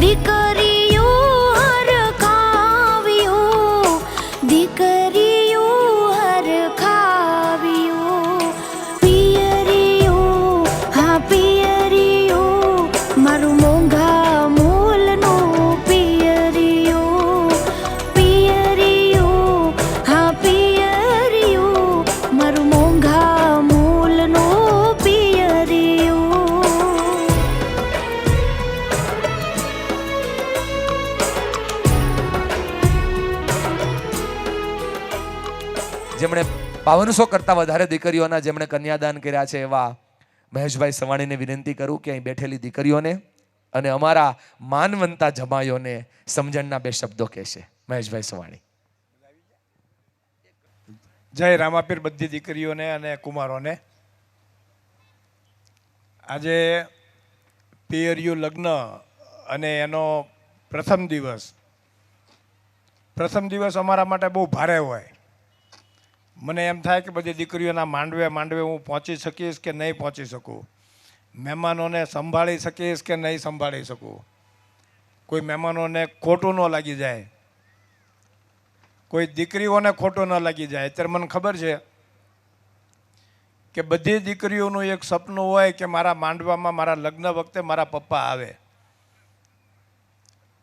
દીકરીઓ હરખાવ્યો, દીકરીઓ હરખાવ્યો, પિયરીઓ હા પિયરીઓ, મારું મોંઘા મૂલનું પિયરીઓ, પિયરીઓ હા પિયરીઓ, મારું મોંઘા મૂલનું પિયરીઓ. જેમણે 5200 કરતાં વધારે દીકરીઓના જેમણે કન્યાદાન કર્યા છે એવા મહેશભાઈ સવાણીને વિનંતી કરું કે અહીં બેઠેલી દીકરીઓને અને અમારા માનવંતા જમાઈઓને સમજણના 2 શબ્દો કહેશે. મહેશભાઈ સવાણી. જય રામાપીર બધી દીકરીઓને અને કુમારોને. આજે પિયરિયું લગ્ન અને એનો પ્રથમ દિવસ અમારા માટે બહુ ભારે હોય. મને એમ થાય કે બધી દીકરીઓના માંડવે હું પહોંચી શકીશ કે નહીં પહોંચી શકું, મહેમાનોને સંભાળી શકીશ કે નહીં સંભાળી શકું, કોઈ મહેમાનોને ખોટું ન લાગી જાય, કોઈ દીકરીઓને ખોટું ન લાગી જાય. અત્યારે મને ખબર છે કે બધી દીકરીઓનું એક સપનું હોય કે મારા માંડવામાં મારા લગ્ન વખતે મારા પપ્પા આવે.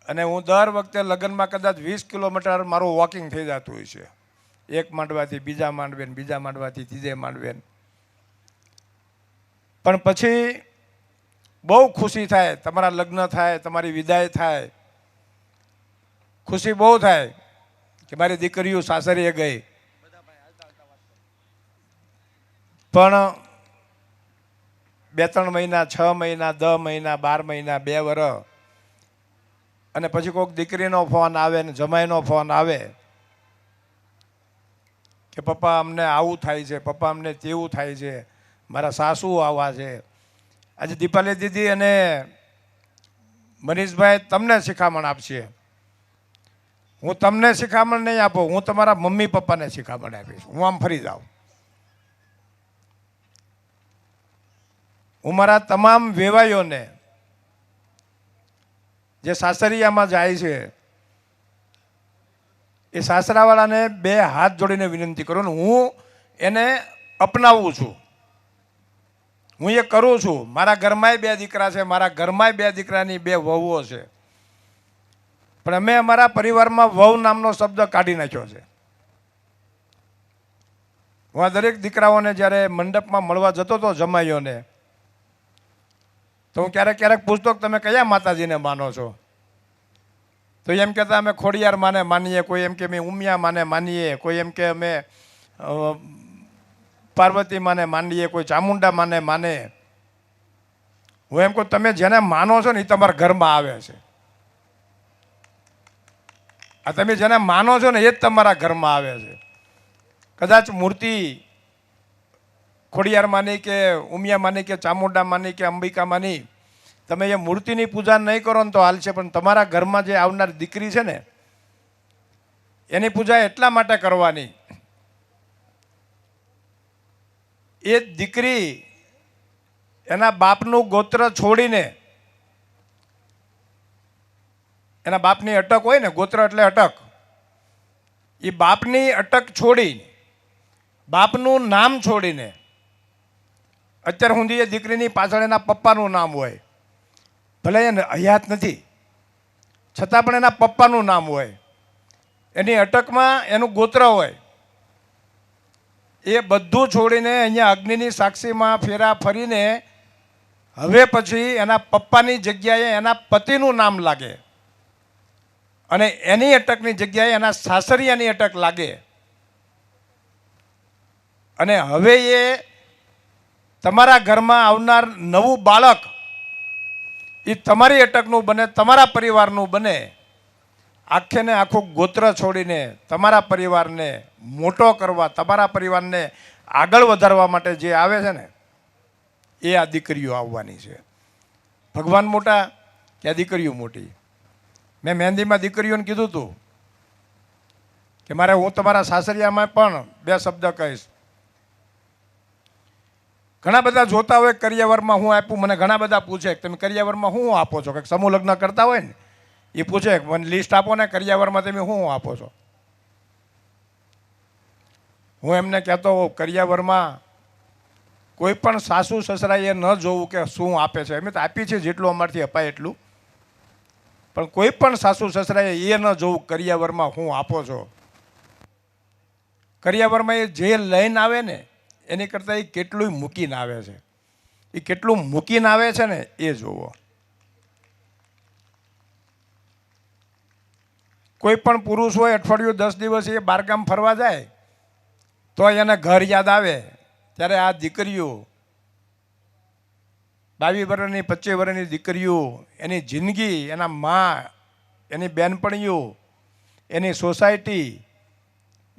અને હું દર વખતે લગ્નમાં કદાચ 20 કિલોમીટર મારું વોકિંગ થઈ જતું હોય છે, એક માંડવાથી બીજા માંડવે, બીજા માંડવાથી ત્રીજે માંડવે. પણ પછી બહુ ખુશી થાય, તમારા લગ્ન થાય, તમારી વિદાય થાય, ખુશી બહુ થાય કે મારી દીકરીઓ સાસરીએ ગઈ. પણ 2-3 મહિના, 6 મહિના, 10 મહિના, 12 મહિના, 2 વર્ષ અને પછી કોઈક દીકરીનો ફોન આવે ને જમાઈનો ફોન આવે કે પપ્પા અમને આવું થાય છે, પપ્પા અમને તેવું થાય છે, મારા સાસુ આવા છે. આજે દીપાલી દીદી અને મનીષભાઈ તમને શિખામણ આપશે. હું તમને શિખામણ નહીં આપું, હું તમારા મમ્મી પપ્પાને શિખામણ આપીશ. હું આમ ફરી જાઉં. હું મારા તમામ વેવાઈઓને જે સાસરિયામાં જાય છે એ સાસરાવાળાને 2 હાથ જોડીને વિનંતી કરું ને હું એને અપનાવું છું, હું એ કરું છું. મારા ઘરમાંય 2 દીકરા છે, મારા ઘરમાંય 2 દીકરાની 2 વહુઓ છે, પણ અમે અમારા પરિવારમાં વહુ નામનો શબ્દ કાઢી નાખ્યો છે. હું આ દરેક દીકરાઓને જ્યારે મંડપમાં મળવા જતો હતો જમાઈઓને, તો હું ક્યારેક પૂછતો કે તમે કયા માતાજીને માનો છો? તો એમ કહેતા અમે ખોડિયાર માને માનીએ, કોઈ એમ કે અમે ઉમિયા માને માનીએ, કોઈ એમ કે અમે પાર્વતી માને માનીએ, કોઈ ચામુંડા માને માને. હું એમ કહું તમે જેને માનો છો ને એ તમારા ઘરમાં આવે છે. આ તમે જેને માનો છો ને એ જ તમારા ઘરમાં આવે છે. કદાચ મૂર્તિ ખોડિયાર માની કે ઉમિયા માની કે ચામુંડા માની કે અંબિકા માની તમે એ મૂર્તિની પૂજા નહીં કરો ને તો હાલશે, પણ તમારા ઘરમાં જે આવનાર દીકરી છે ને એની પૂજા એટલા માટે કરવાની, એ દીકરી એના બાપનું ગોત્ર છોડીને, એના બાપની અટક હોય ને, ગોત્ર એટલે અટક, એ બાપની અટક છોડી, બાપનું નામ છોડીને, અત્યાર સુધી એ દીકરીની પાછળ એના પપ્પાનું નામ હોય, ભલે એને હયાત નથી છતાં પણ એના પપ્પાનું નામ હોય, એની અટકમાં એનું ગોત્ર હોય, એ બધું છોડીને અહીંયા અગ્નિની સાક્ષીમાં ફેરા ફરીને હવે પછી એના પપ્પાની જગ્યાએ એના પતિનું નામ લાગે અને એની અટકની જગ્યાએ એના સાસરિયાની અટક લાગે. અને હવે એ તમારા ઘરમાં આવનાર નવું બાળક એ તમારી અટકનું બને, તમારા પરિવારનું બને. આખે ને આખું ગોત્ર છોડીને તમારા પરિવારને મોટો કરવા, તમારા પરિવારને આગળ વધારવા માટે જે આવે છે ને એ આ દીકરીઓ આવવાની છે. ભગવાન મોટા કે આ દીકરીઓ મોટી? મેં મહેંદીમાં દીકરીઓને કીધું હતું કે મારે હું તમારા સાસરિયામાં પણ 2 શબ્દ કહીશ. ઘણા બધા જોતા હોય કરિયાવરમાં હું આપ્યું, મને ઘણા બધા પૂછે કે તમે કરિયાવરમાં શું આપો છો, કે સમૂહ લગ્ન કરતા હોય ને એ પૂછે કે મને લિસ્ટ આપો ને કરિયાવરમાં તમે શું આપો છો. હું એમને કહેતો હોઉં કરિયાવરમાં કોઈ પણ સાસુ સસરાએ ન જોવું કે શું આપે છે. અમે તો આપીએ છીએ જેટલું અમારથી અપાય એટલું, પણ કોઈ પણ સાસુ સસરાએ એ ન જોવું કરિયાવરમાં શું આપો છો. કરિયાવરમાં એ જે લઈને આવે ને એની કરતાં એ કેટલું મૂકીને આવે છે, એ કેટલું મૂકીને આવે છે ને એ જોવો. કોઈ પણ પુરુષ હોય અઠવાડિયું 10 દિવસ એ બહારગામ ફરવા જાય તો એને ઘર યાદ આવે. ત્યારે આ દીકરીઓ 22 વર્ષની 25 વર્ષની દીકરીઓ એની જિંદગી, એના મા, એની બેનપણીઓ, એની સોસાયટી,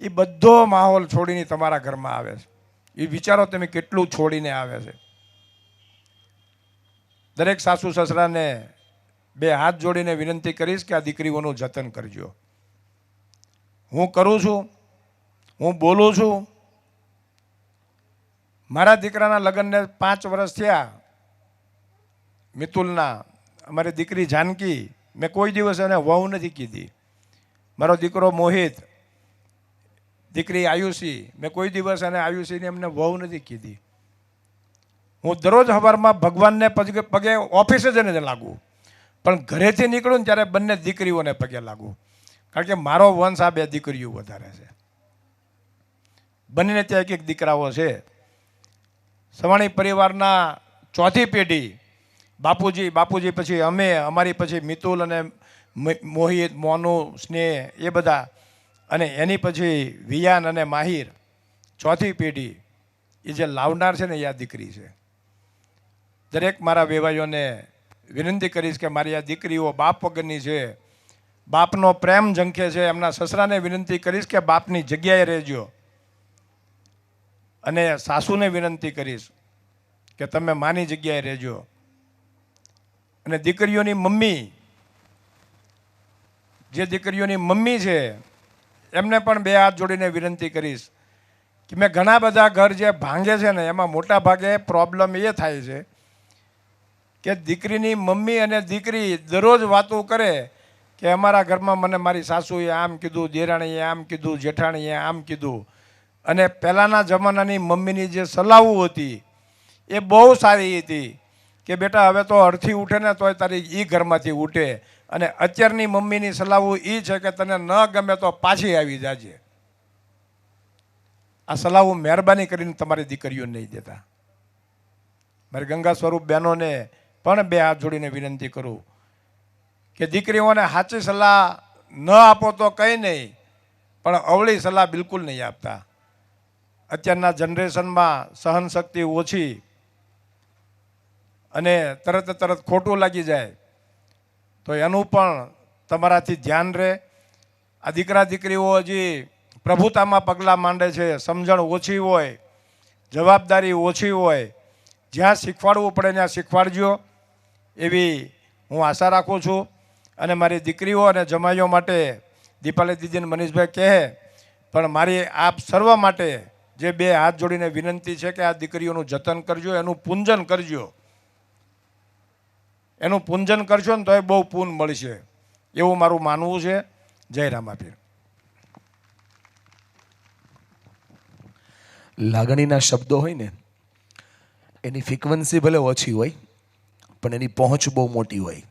એ બધો માહોલ છોડીને તમારા ઘરમાં આવે છે. એ વિચારો તમે કેટલું છોડીને આવે છે. દરેક સાસુ સસરાને 2 હાથ જોડીને વિનંતી કરીશ કે આ દીકરીઓનું જતન કરજો. હું કરું છું, હું બોલું છું. મારા દીકરાના લગ્નને 5 વર્ષ થયા, મિતુલના. અમારી દીકરી જાનકી, મેં કોઈ દિવસ એને વહુ નથી કીધી. મારો દીકરો મોહિત, દીકરી આયુષી, મેં કોઈ દિવસ એને આયુષીને એમને વહુ નથી કીધી. હું દરરોજ સવારમાં ભગવાનને પગે ઓફિસે જઈને લાગુ, પણ ઘરેથી નીકળું ને ત્યારે બંને દીકરીઓને પગે લાગુ. કારણ કે મારો વંશ આ 2 દીકરીઓ વધારે છે. બંનેને ત્યાં એક દીકરાઓ છે. સવાણી પરિવારના 4થી પેઢી, બાપુજી પછી અમે, અમારી પછી મિતુલ અને મોહિત, મોનુ, સ્નેહ, એ બધા, અને એની પછી વિયાન અને માહિર. 4થી પેઢી એ જે લાવનાર છે ને એ આ દીકરી છે. દરેક મારા વેવાઈઓને વિનંતી કરીશ કે મારી આ દીકરીઓ બાપ વગરની છે, બાપનો પ્રેમ ઝંખે છે. એમના સસરાને વિનંતી કરીશ કે બાપની જગ્યાએ રહેજો, અને સાસુને વિનંતી કરીશ કે તમે માની જગ્યાએ રહેજો. અને દીકરીઓની મમ્મી, જે દીકરીઓની મમ્મી છે એમને પણ 2 હાથ જોડીને વિનંતી કરીશ કે મેં ઘણા બધા ઘર જે ભાંગે છે ને એમાં મોટા ભાગે પ્રોબ્લેમ એ થાય છે કે દીકરીની મમ્મી અને દીકરી દરરોજ વાતો કરે કે અમારા ઘરમાં મને મારી સાસુએ આમ કીધું, દેરાણીએ આમ કીધું, જેઠાણીએ આમ કીધું. અને પહેલાંના જમાનાની મમ્મીની જે સલાહો હતી એ બહુ સારી હતી કે બેટા હવે તો અડથી ઉઠે ને તોય તારી એ ઘરમાંથી ઉઠે. અને અત્યારની મમ્મીની સલાહો એ છે કે તને ન ગમે તો પાછી આવી જાજે. આ સલાહો મહેરબાની કરીને તમારી દીકરીઓ નહીં દેતા. મારી ગંગા સ્વરૂપ બહેનોને પણ 2 હાથ જોડીને વિનંતી કરું કે દીકરીઓને સાચી સલાહ ન આપો તો કંઈ નહીં, પણ અવળી સલાહ બિલકુલ નહીં આપતા. અત્યારના જનરેશનમાં સહનશક્તિ ઓછી અને તરત ખોટું લાગી જાય તો એનું પણ તમારાથી ધ્યાન રહે. આ દીકરા દીકરીઓ હજી પ્રભુતામાં પગલાં માંડે છે, સમજણ ઓછી હોય, જવાબદારી ઓછી હોય. જ્યાં શીખવાડવું પડે ત્યાં શીખવાડજો એવી હું આશા રાખું છું. અને મારી દીકરીઓ અને જમાઈઓ માટે દીપાલી દીદીને મનીષભાઈ કહે, પણ મારી આપ સર્વ માટે જે 2 હાથ જોડીને વિનંતી છે કે આ દીકરીઓનું જતન કરજો, એનું પૂંજન કરજો. એનું પૂંજન કરશો ને તો એ બહુ પૂન મળશે એવું મારું માનવું છે. જય રામાપીર. લાગણીના શબ્દો હોય ને એની ફ્રીક્વન્સી ભલે ઓછી હોય પણ એની પહોંચ બહુ મોટી હોય.